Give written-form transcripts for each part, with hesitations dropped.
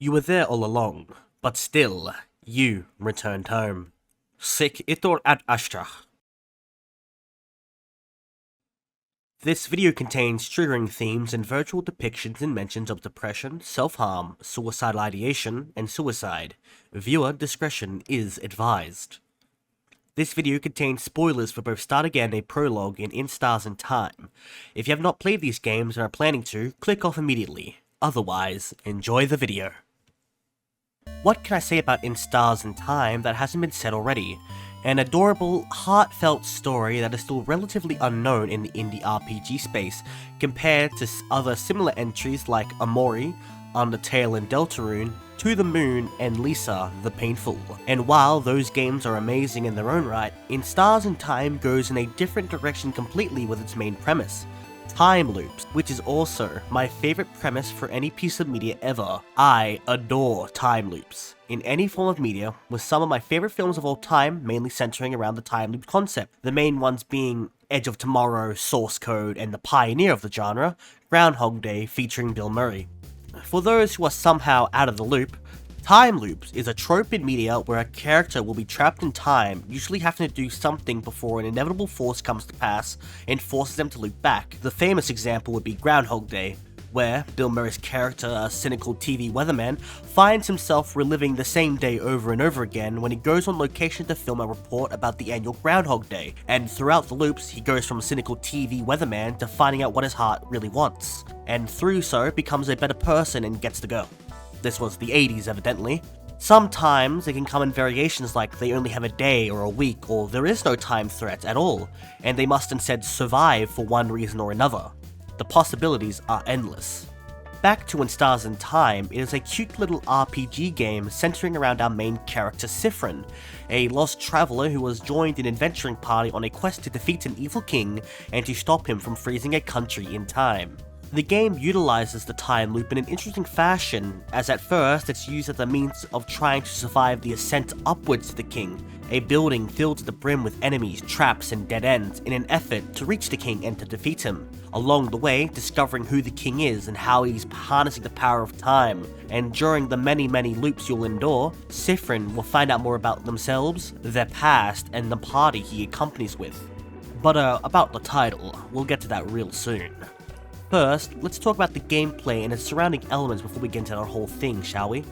You were there all along, but still, you returned home. Sic itur ad astra. This video contains triggering themes and virtual depictions and mentions of depression, self-harm, suicidal ideation, and suicide. Viewer discretion is advised. This video contains spoilers for both Start Again, a prologue, and In Stars and Time. If you have not played these games and are planning to, click off immediately. Otherwise, enjoy the video. What can I say about In Stars and Time that hasn't been said already? An adorable, heartfelt story that is still relatively unknown in the indie RPG space compared to other similar entries like Amori, Undertale and Deltarune, To the Moon, and Lisa the Painful. And while those games are amazing in their own right, In Stars and Time goes in a different direction completely with its main premise. Time loops, which is also my favorite premise for any piece of media ever. I adore time loops in any form of media, with some of my favorite films of all time mainly centering around the time loop concept, the main ones being Edge of Tomorrow, Source Code, and the pioneer of the genre, Groundhog Day featuring Bill Murray. For those who are somehow out of the loop, time loops is a trope in media where a character will be trapped in time, usually having to do something before an inevitable force comes to pass and forces them to loop back. The famous example would be Groundhog Day, where Bill Murray's character, a cynical TV weatherman, finds himself reliving the same day over and over again when he goes on location to film a report about the annual Groundhog Day, and throughout the loops he goes from a cynical TV weatherman to finding out what his heart really wants, and through so becomes a better person and gets to go. This was the 80s, evidently. Sometimes it can come in variations like they only have a day or a week, or there is no time threat at all, and they must instead survive for one reason or another. The possibilities are endless. Back to In Stars and Time, it is a cute little RPG game centering around our main character Siffrin, a lost traveler who has joined an adventuring party on a quest to defeat an evil king and to stop him from freezing a country in time. The game utilizes the time loop in an interesting fashion, as at first it's used as a means of trying to survive the ascent upwards to the king, a building filled to the brim with enemies, traps, and dead ends in an effort to reach the king and to defeat him. Along the way, discovering who the king is and how he's harnessing the power of time, and during the many loops you'll endure, Siffrin will find out more about themselves, their past, and the party he accompanies with. But about the title, we'll get to that real soon. First, let's talk about the gameplay and its surrounding elements before we get into our whole thing, shall we?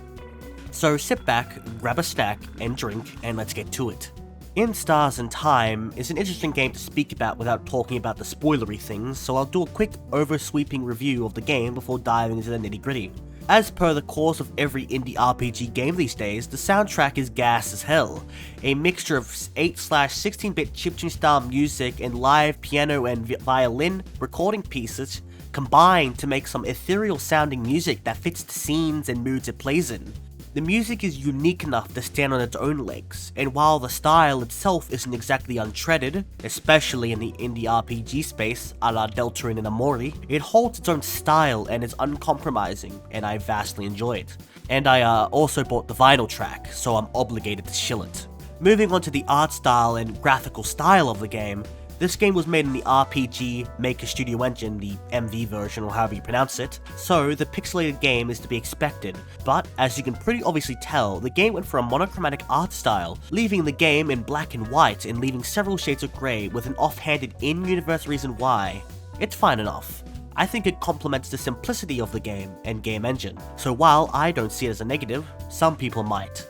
So sit back, grab a snack and drink, and let's get to it. In Stars and Time is an interesting game to speak about without talking about the spoilery things, so I'll do a quick oversweeping review of the game before diving into the nitty gritty. As per the course of every indie RPG game these days, the soundtrack is gas as hell. A mixture of 8/16-bit chiptune style music and live piano and violin recording pieces combined to make some ethereal sounding music that fits the scenes and moods it plays in. The music is unique enough to stand on its own legs, and while the style itself isn't exactly untreaded, especially in the indie RPG space a la Deltarune and Amori, it holds its own style and is uncompromising, and I vastly enjoy it. And I also bought the vinyl track, so I'm obligated to shill it. Moving on to the art style and graphical style of the game, this game was made in the RPG Maker Studio engine, the MV version or however you pronounce it, so the pixelated game is to be expected, but as you can pretty obviously tell, the game went for a monochromatic art style, leaving the game in black and white and leaving several shades of grey with an offhanded in-universe reason why. It's fine enough. I think it complements the simplicity of the game and game engine, so while I don't see it as a negative, some people might.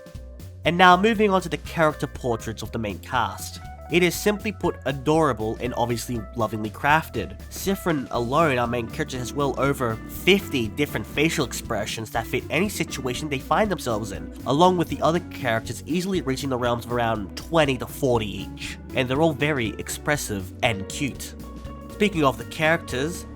And now moving on to the character portraits of the main cast. It is simply put adorable and obviously lovingly crafted. Siffrin alone, our main character, has well over 50 different facial expressions that fit any situation they find themselves in, along with the other characters easily reaching the realms of around 20 to 40 each, and they're all very expressive and cute. Speaking of the characters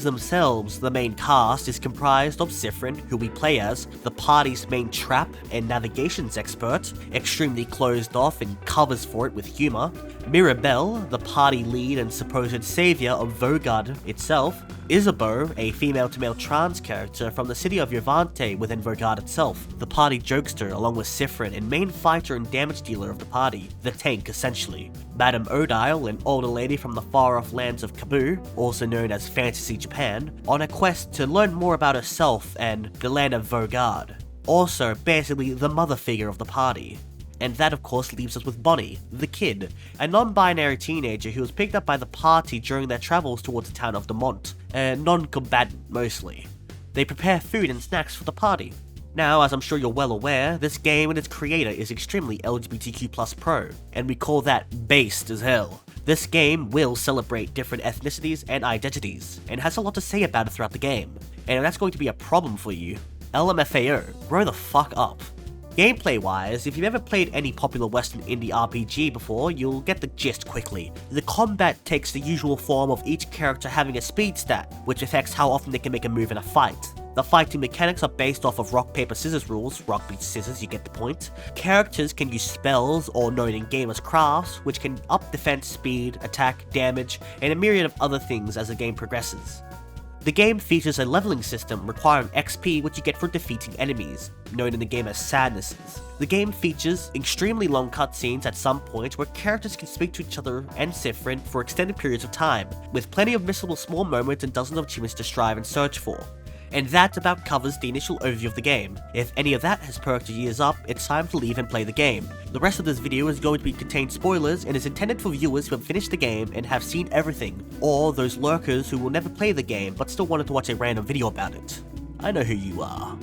themselves, the main cast is comprised of Siffrin, who we play as, the party's main trap and navigations expert, extremely closed off and covers for it with humor, Mirabelle, the party lead and supposed savior of Vogard itself, Isabeau, a female-to-male trans character from the city of Yvante within Vogard itself, the party jokester along with Siffrin and main fighter and damage dealer of the party, the tank essentially, Madame Odile, an older lady from the far-off lands of Kaboo, also known as Fantasy Japan, on a quest to learn more about herself and the land of Vogard. also basically the mother figure of the party. And that of course leaves us with Bonnie, the kid, a non-binary teenager who was picked up by the party during their travels towards the town of Demont, a non-combatant mostly. They prepare food and snacks for the party. Now, as I'm sure you're well aware, this game and its creator is extremely LGBTQ+ pro, and we call that based as hell. This game will celebrate different ethnicities and identities, and has a lot to say about it throughout the game. And if that's going to be a problem for you, LMFAO, grow the fuck up. Gameplay wise, if you've ever played any popular Western indie RPG before, you'll get the gist quickly. The combat takes the usual form of each character having a speed stat, which affects how often they can make a move in a fight. The fighting mechanics are based off of rock, paper, scissors rules. Rock beats scissors, you get the point. Characters can use spells, or known in game as crafts, which can up defense, speed, attack, damage, and a myriad of other things as the game progresses. The game features a leveling system requiring XP which you get for defeating enemies, known in the game as sadnesses. The game features extremely long cutscenes at some point where characters can speak to each other and Siffrin for extended periods of time, with plenty of missable small moments and dozens of achievements to strive and search for. And that about covers the initial overview of the game. If any of that has perked your ears up, it's time to leave and play the game. The rest of this video is going to contain spoilers and is intended for viewers who have finished the game and have seen everything, or those lurkers who will never play the game but still wanted to watch a random video about it. I know who you are.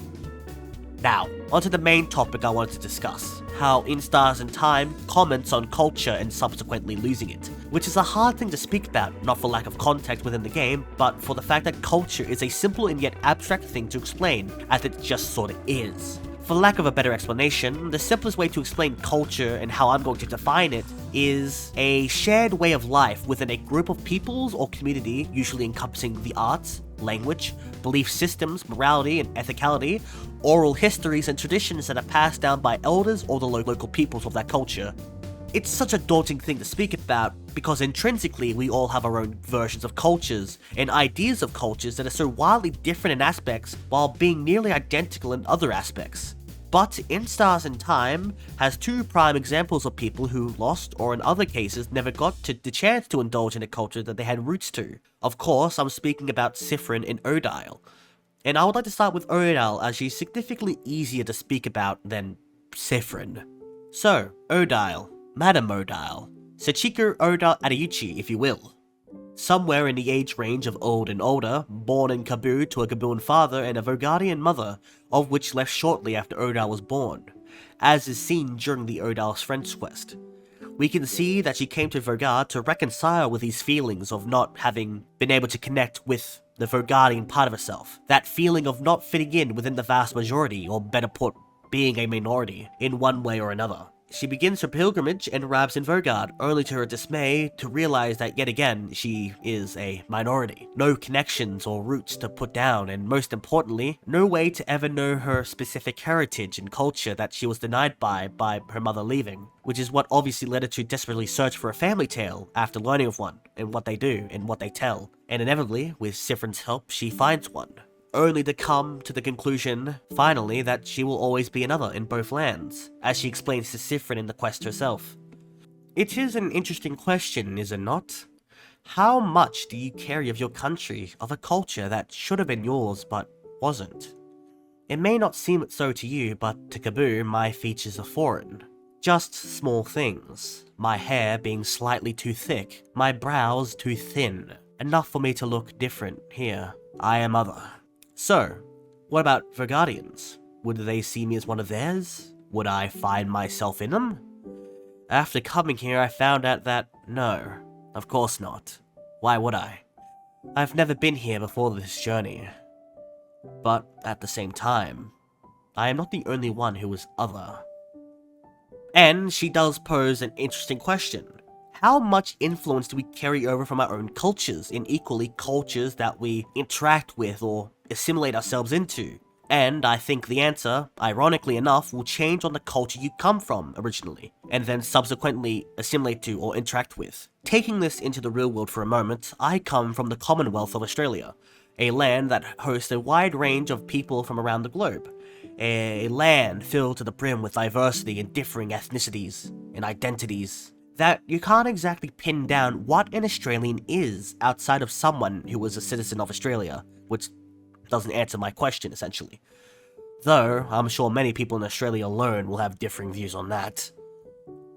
Now, onto the main topic I wanted to discuss, how In Stars and Time comments on culture and subsequently losing it, which is a hard thing to speak about, not for lack of context within the game, but for the fact that culture is a simple and yet abstract thing to explain, as it just sorta is. For lack of a better explanation, the simplest way to explain culture and how I'm going to define it is a shared way of life within a group of peoples or community, usually encompassing the arts, language, belief systems, morality and ethicality, oral histories and traditions that are passed down by elders or the local peoples of that culture. It's such a daunting thing to speak about because intrinsically we all have our own versions of cultures and ideas of cultures that are so wildly different in aspects while being nearly identical in other aspects. But In Stars and Time has two prime examples of people who lost, or in other cases never got the chance to indulge in a culture that they had roots to. Of course, I'm speaking about Siffrin and Odile. And I would like to start with Odile as she's significantly easier to speak about than Siffrin. So, Odile, Madame Odile, Sachiko Oda Adayuchi if you will. Somewhere in the age range of old and older, born in Kabul to a Gaboon father and a Vogadian mother, of which left shortly after Odile was born, as is seen during the Odile's French quest. We can see that she came to Vogad to reconcile with these feelings of not having been able to connect with the Vogadian part of herself, that feeling of not fitting in within the vast majority, or better put, being a minority, in one way or another. She begins her pilgrimage and arrives in Vogad, only to her dismay to realize that yet again she is a minority. No connections or roots to put down, and most importantly, no way to ever know her specific heritage and culture that she was denied by her mother leaving, which is what obviously led her to desperately search for a family tale after learning of one, and what they do, and what they tell. And inevitably, with Siffrin's help, she finds one, only to come to the conclusion, finally, that she will always be another in both lands, as she explains to Siffrin in the quest herself. It is an interesting question, is it not? How much do you carry of your country, of a culture that should have been yours but wasn't? It may not seem so to you, but to Kabul, my features are foreign. Just small things. My hair being slightly too thick, my brows too thin. Enough for me to look different here. I am other. So, what about Vogadians? Would they see me as one of theirs? Would I find myself in them? After coming here, I found out that no, of course not. Why would I? I've never been here before this journey. But at the same time, I am not the only one who is other. And she does pose an interesting question. How much influence do we carry over from our own cultures in equally cultures that we interact with or assimilate ourselves into? And I think the answer, ironically enough, will change on the culture you come from originally, and then subsequently assimilate to or interact with. Taking this into the real world for a moment, I come from the Commonwealth of Australia, a land that hosts a wide range of people from around the globe. A land filled to the brim with diversity and differing ethnicities and identities, that you can't exactly pin down what an Australian is outside of someone who was a citizen of Australia, which doesn't answer my question, essentially. Though, I'm sure many people in Australia alone will have differing views on that.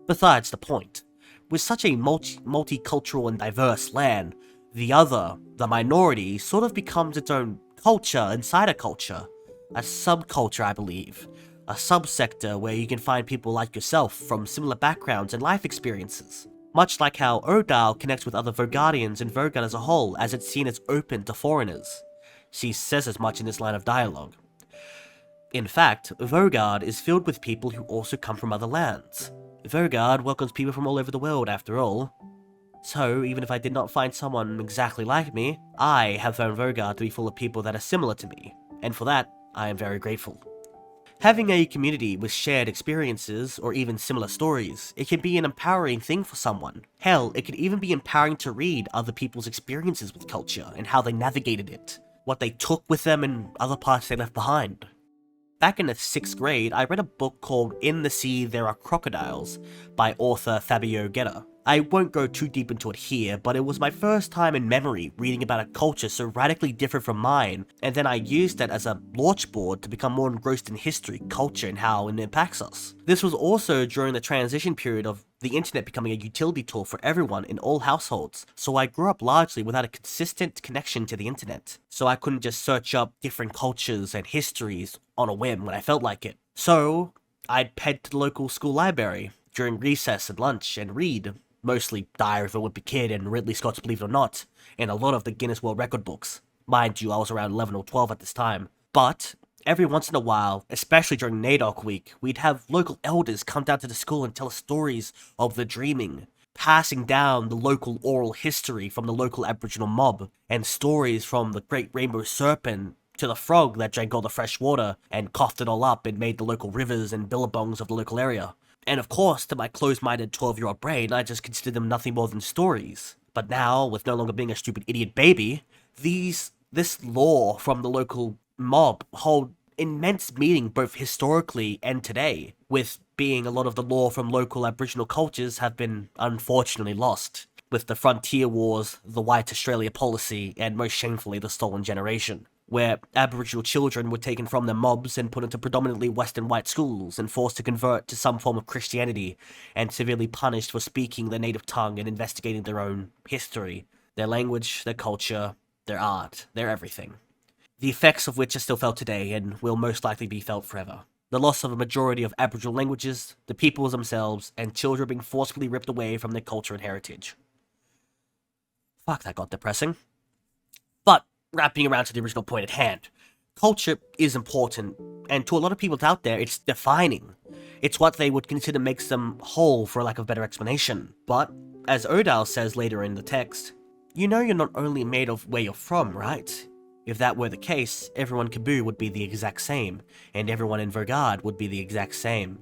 Besides the point, with such a multicultural and diverse land, the other, the minority, sort of becomes its own culture inside a culture. A subculture, I believe. A subsector where you can find people like yourself from similar backgrounds and life experiences. Much like how Odile connects with other Vergardians and Vergard as a whole, as it's seen as open to foreigners. She says as much in this line of dialogue. In fact, Vergard is filled with people who also come from other lands. Vergard welcomes people from all over the world, after all. So, even if I did not find someone exactly like me, I have found Vergard to be full of people that are similar to me, and for that, I am very grateful. Having a community with shared experiences, or even similar stories, it can be an empowering thing for someone. Hell, it can even be empowering to read other people's experiences with culture, and how they navigated it, what they took with them and other parts they left behind. Back in the 6th grade, I read a book called In the Sea There Are Crocodiles by author Fabio Guerra. I won't go too deep into it here, but it was my first time in memory reading about a culture so radically different from mine, and then I used that as a launchboard to become more engrossed in history, culture, and how it impacts us. This was also during the transition period of the internet becoming a utility tool for everyone in all households, so I grew up largely without a consistent connection to the internet, so I couldn't just search up different cultures and histories on a whim when I felt like it. So, I'd head to the local school library during recess and lunch and read, mostly Diary of a Wimpy Kid and Ridley Scott's Believe It or Not, and a lot of the Guinness World Record books. Mind you, I was around 11 or 12 at this time. But, every once in a while, especially during NAIDOC week, we'd have local elders come down to the school and tell us stories of the dreaming, passing down the local oral history from the local Aboriginal mob, and stories from the Great Rainbow Serpent to the frog that drank all the fresh water and coughed it all up and made the local rivers and billabongs of the local area. And of course, to my closed-minded 12-year-old brain, I just considered them nothing more than stories. But now, with no longer being a stupid idiot baby, this lore from the local mob hold immense meaning both historically and today, with being a lot of the lore from local Aboriginal cultures have been unfortunately lost, with the frontier wars, the White Australia policy, and most shamefully the Stolen Generation, where Aboriginal children were taken from their mobs and put into predominantly Western white schools and forced to convert to some form of Christianity and severely punished for speaking their native tongue and investigating their own history, their language, their culture, their art, their everything. The effects of which are still felt today and will most likely be felt forever. The loss of a majority of Aboriginal languages, the peoples themselves, and children being forcibly ripped away from their culture and heritage. Fuck, that got depressing. But, wrapping around to the original point at hand, culture is important, and to a lot of people out there, it's defining. It's what they would consider makes them whole, for lack of a better explanation. But, as Odile says later in the text, you know you're not only made of where you're from, right? If that were the case, everyone in Kaboo would be the exact same, and everyone in Vergard would be the exact same.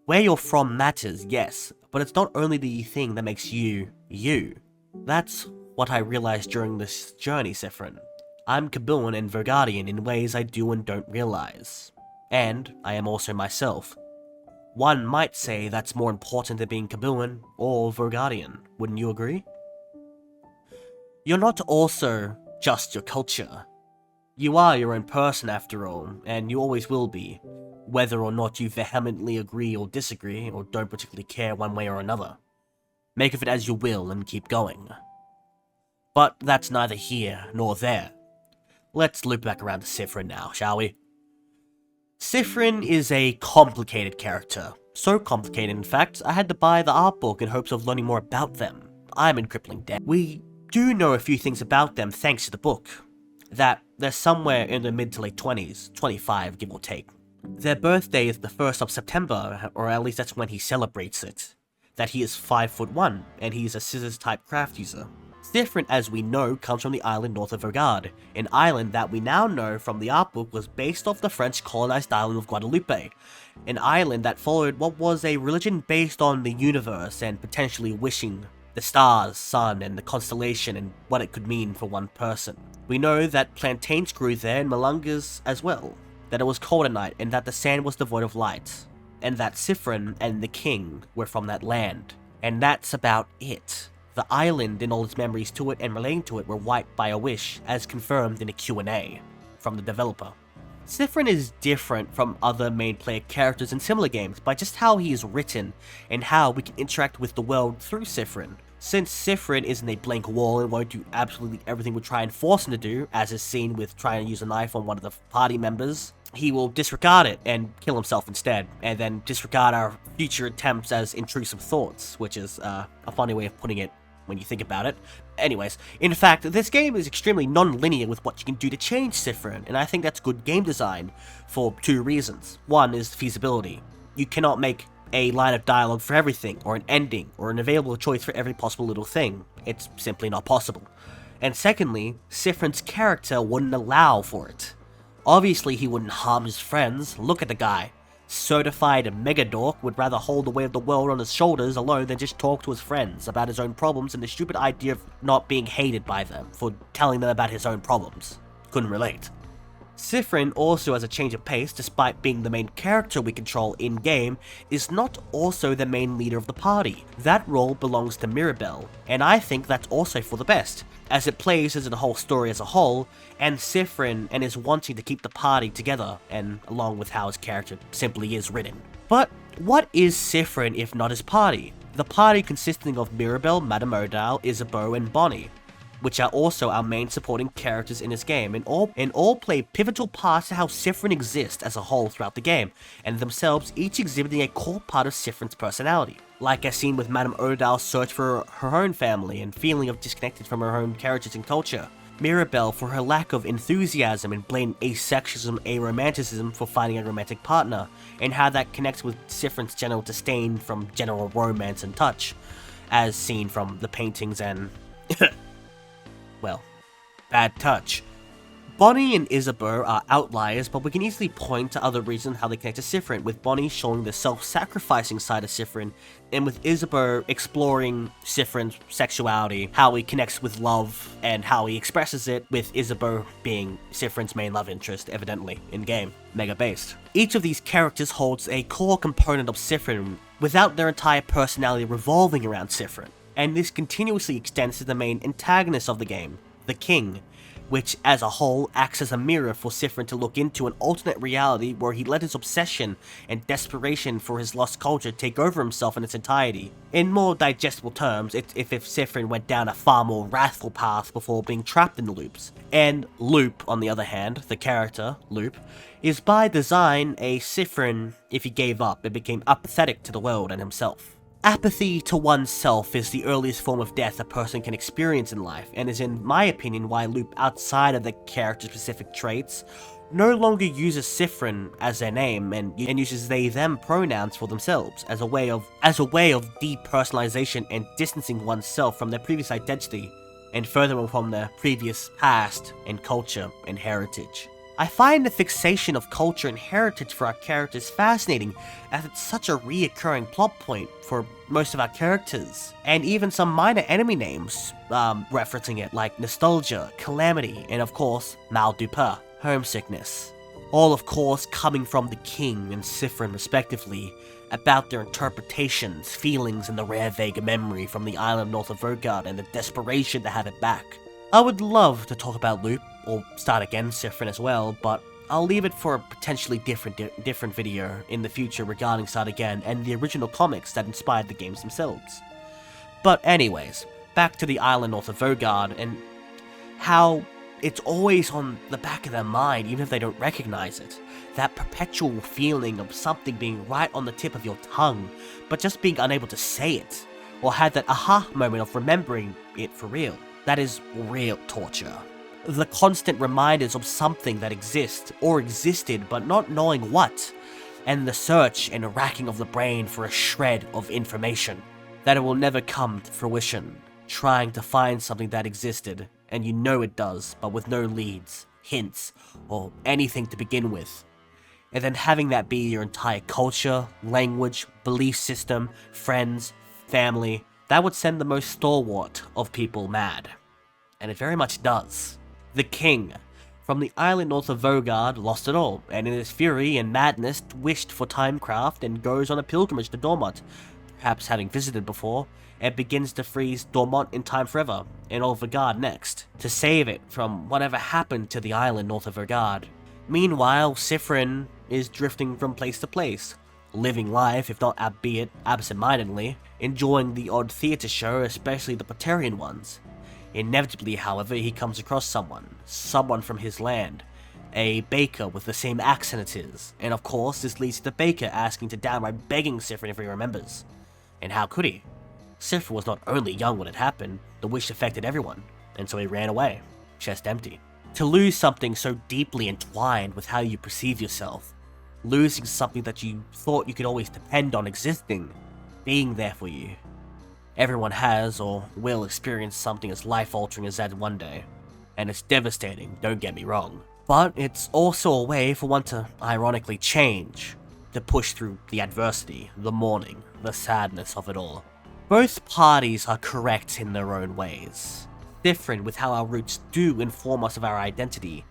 Where you're from matters, yes, but it's not only the thing that makes you, you. That's what I realized during this journey, Siffrin. I'm Kabooan and Vergardian in ways I do and don't realize. And I am also myself. One might say that's more important than being Kabooan or Vergardian, wouldn't you agree? You're not also just your culture. You are your own person after all, and you always will be, whether or not you vehemently agree or disagree, or don't particularly care one way or another. Make of it as you will and keep going. But that's neither here nor there. Let's loop back around to Siffrin now, shall we? Siffrin is a complicated character. So complicated, in fact, I had to buy the art book in hopes of learning more about them. I'm in crippling debt. We do know a few things about them thanks to the book. That they're somewhere in the mid to late 20s, 25 give or take. Their birthday is the 1st of September, or at least that's when he celebrates it. That he is 5'1", and he's a scissors-type craft user. Siffrin, as we know, comes from the island north of Vergard, an island that we now know from the art book was based off the French colonized island of Guadeloupe, an island that followed what was a religion based on the universe and potentially wishing, the stars, sun, and the constellation and what it could mean for one person. We know that plantains grew there and malungas as well, that it was cold at night and that the sand was devoid of light, and that Siffrin and the king were from that land. And that's about it. The island and all its memories to it and relating to it were wiped by a wish, as confirmed in a Q&A from the developer. Siffrin is different from other main player characters in similar games by just how he is written and how we can interact with the world through Siffrin. Since Siffrin isn't a blank wall and won't do absolutely everything we try and force him to do, as is seen with trying to use a knife on one of the party members, he will disregard it and kill himself instead, and then disregard our future attempts as intrusive thoughts, which is a funny way of putting it when you think about it. Anyways, in fact, this game is extremely non-linear with what you can do to change Siffrin, and I think that's good game design for two reasons. One is feasibility. You cannot make a line of dialogue for everything, or an ending, or an available choice for every possible little thing. It's simply not possible. And secondly, Siffrin's character wouldn't allow for it. Obviously he wouldn't harm his friends. Look at the guy. Certified mega dork would rather hold the weight of the world on his shoulders alone than just talk to his friends about his own problems and the stupid idea of not being hated by them for telling them about his own problems. Couldn't relate. Siffrin also has a change of pace despite being the main character we control in-game, is not also the main leader of the party. That role belongs to Mirabelle, and I think that's also for the best, as it plays as the whole story as a whole, and Siffrin and is wanting to keep the party together, and along with how his character simply is written. But what is Siffrin if not his party? The party consisting of Mirabelle, Madame Odile, Isabeau, and Bonnie, which are also our main supporting characters in this game, and all play pivotal parts to how Siffrin exists as a whole throughout the game, and themselves each exhibiting a core part of Siffrin's personality. Like as seen with Madame Odile's search for her own family and feeling of disconnected from her own heritage and culture. Mirabelle for her lack of enthusiasm and blatant asexualism, aromanticism for finding a romantic partner, and how that connects with Siffrin's general disdain from general romance and touch, as seen from the paintings and well, bad touch. Bonnie and Isabeau are outliers, but we can easily point to other reasons how they connect to Siffrin, with Bonnie showing the self-sacrificing side of Siffrin, and with Isabeau exploring Siffrin's sexuality, how he connects with love, and how he expresses it, with Isabeau being Siffrin's main love interest, evidently, in-game, mega-based. Each of these characters holds a core component of Siffrin, without their entire personality revolving around Siffrin. And this continuously extends to the main antagonist of the game, the King, which as a whole acts as a mirror for Siffrin to look into an alternate reality where he let his obsession and desperation for his lost culture take over himself in its entirety. In more digestible terms, it's if Siffrin went down a far more wrathful path before being trapped in the loops. And Loop, on the other hand, the character, Loop, is by design a Siffrin if he gave up and became apathetic to the world and himself. Apathy to oneself is the earliest form of death a person can experience in life, and is in my opinion why Loop, outside of the character-specific traits, no longer uses Siffrin as their name and uses they-them pronouns for themselves as a way of depersonalization and distancing oneself from their previous identity, and furthermore from their previous past and culture and heritage. I find the fixation of culture and heritage for our characters fascinating, as it's such a reoccurring plot point for most of our characters, and even some minor enemy names referencing it, like Nostalgia, Calamity, and of course, Mal du Peu, homesickness. All of course coming from the King and Siffrin respectively, about their interpretations, feelings, and the rare vague memory from the island north of Vogard and the desperation to have it back. I would love to talk about Loop, or Start Again Siffrin as well, but I'll leave it for a potentially different video in the future regarding Start Again and the original comics that inspired the games themselves. But anyways, back to the island north of Vogard, and how it's always on the back of their mind even if they don't recognize it. That perpetual feeling of something being right on the tip of your tongue, but just being unable to say it, or had that aha moment of remembering it for real. That is real torture. The constant reminders of something that exists, or existed, but not knowing what, and the search and racking of the brain for a shred of information, that it will never come to fruition, trying to find something that existed, and you know it does, but with no leads, hints, or anything to begin with. And then having that be your entire culture, language, belief system, friends, family, that would send the most stalwart of people mad. And it very much does. The King, from the island north of Vogard, lost it all, and in his fury and madness wished for Timecraft and goes on a pilgrimage to Dormont, perhaps having visited before, and begins to freeze Dormont in time forever, and all Vogard next, to save it from whatever happened to the island north of Vogard. Meanwhile, Siffrin is drifting from place to place, living life, if not albeit absent-mindedly, enjoying the odd theatre show, especially the Potarian ones. Inevitably, however, he comes across someone from his land, a baker with the same accent as his, and of course this leads to the baker asking to downright begging Siffrin if he remembers. And how could he? Siffrin was not only young when it happened, the wish affected everyone, and so he ran away, chest empty. To lose something so deeply entwined with how you perceive yourself, losing something that you thought you could always depend on existing, being there for you. Everyone has or will experience something as life-altering as that one day, and it's devastating, don't get me wrong. But it's also a way for one to ironically change, to push through the adversity, the mourning, the sadness of it all. Both parties are correct in their own ways. Different with how our roots do inform us of our identity,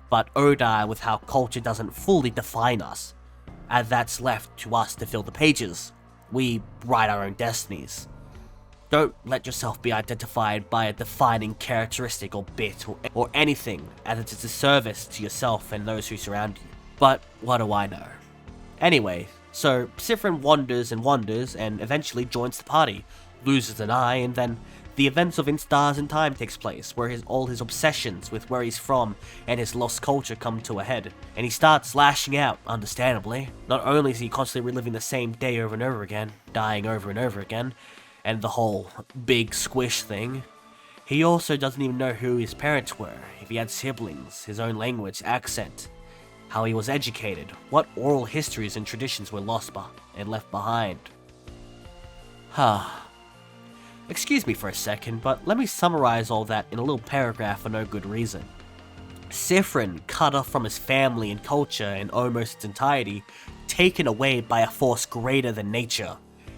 but Odai with how culture doesn't fully define us, and that's left to us to fill the pages. We write our own destinies. Don't let yourself be identified by a defining characteristic or bit or anything as it is a service to yourself and those who surround you. But what do I know? Anyway, so Siffrin wanders and eventually joins the party, loses an eye, and then the events of In Stars in Time takes place, where all his obsessions with where he's from and his lost culture come to a head, and he starts lashing out, understandably. Not only is he constantly reliving the same day over and over again, dying over and over again, and the whole big squish thing, he also doesn't even know who his parents were, if he had siblings, his own language, accent, how he was educated, what oral histories and traditions were lost and left behind. Excuse me for a second, but let me summarize all that in a little paragraph for no good reason. Siffrin, cut off from his family and culture in almost its entirety, taken away by a force greater than nature,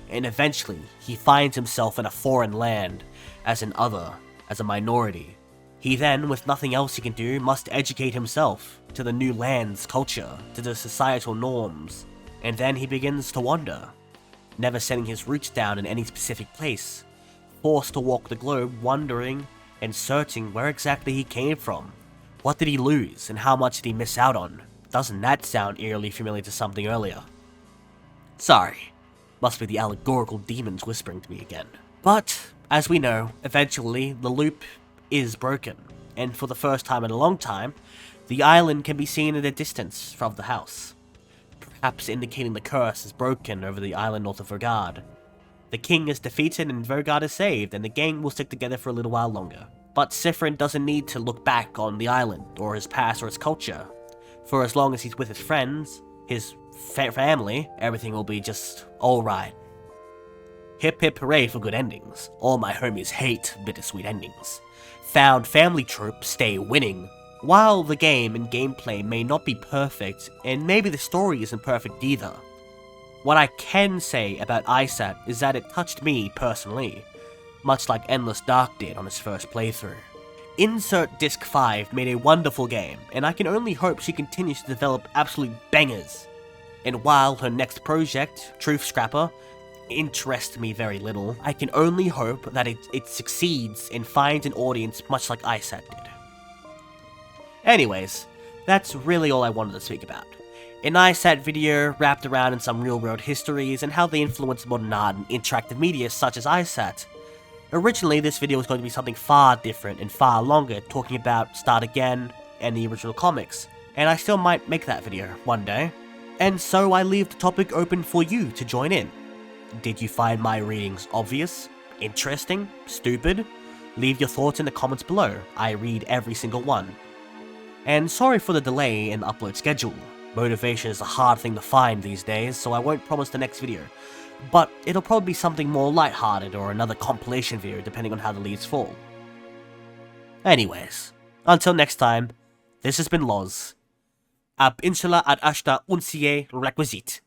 and eventually he finds himself in a foreign land, as an other, as a minority. He then, with nothing else he can do, must educate himself to the new land's culture, to the societal norms, and then he begins to wander, never setting his roots down in any specific place, forced to walk the globe wondering and searching where exactly he came from. What did he lose, and how much did he miss out on? Doesn't that sound eerily familiar to something earlier? Sorry, must be the allegorical demons whispering to me again. But, as we know, eventually the loop is broken, and for the first time in a long time, the island can be seen at a distance from the house, perhaps indicating the curse is broken over the island north of Vergard. The king is defeated and Vergard is saved, and the gang will stick together for a little while longer. But Siffrin doesn't need to look back on the island, or his past or his culture, for as long as he's with his friends, his family, everything will be just alright. Hip hip hooray for good endings. All my homies hate bittersweet endings. Found family trope, stay winning. While the game and gameplay may not be perfect, and maybe the story isn't perfect either, what I can say about ISAT is that it touched me personally, much like Endless Dark did on his first playthrough. Insert Disc 5 made a wonderful game, and I can only hope she continues to develop absolute bangers. And while her next project, Truth Scrapper, interests me very little, I can only hope that it succeeds and finds an audience much like ISAT did. Anyways, that's really all I wanted to speak about. An ISAT video wrapped around in some real-world histories and how they influence modern art and interactive media such as ISAT. Originally, this video was going to be something far different and far longer, talking about Start Again and the original comics, and I still might make that video one day. And so I leave the topic open for you to join in. Did you find my readings obvious, interesting, stupid? Leave your thoughts in the comments below, I read every single one. And sorry for the delay in the upload schedule. Motivation is a hard thing to find these days, so I won't promise the next video. But it'll probably be something more lighthearted or another compilation video depending on how the leads fall. Anyways, until next time, this has been Loz. Ab inshallah ad ashta unsiye requisite.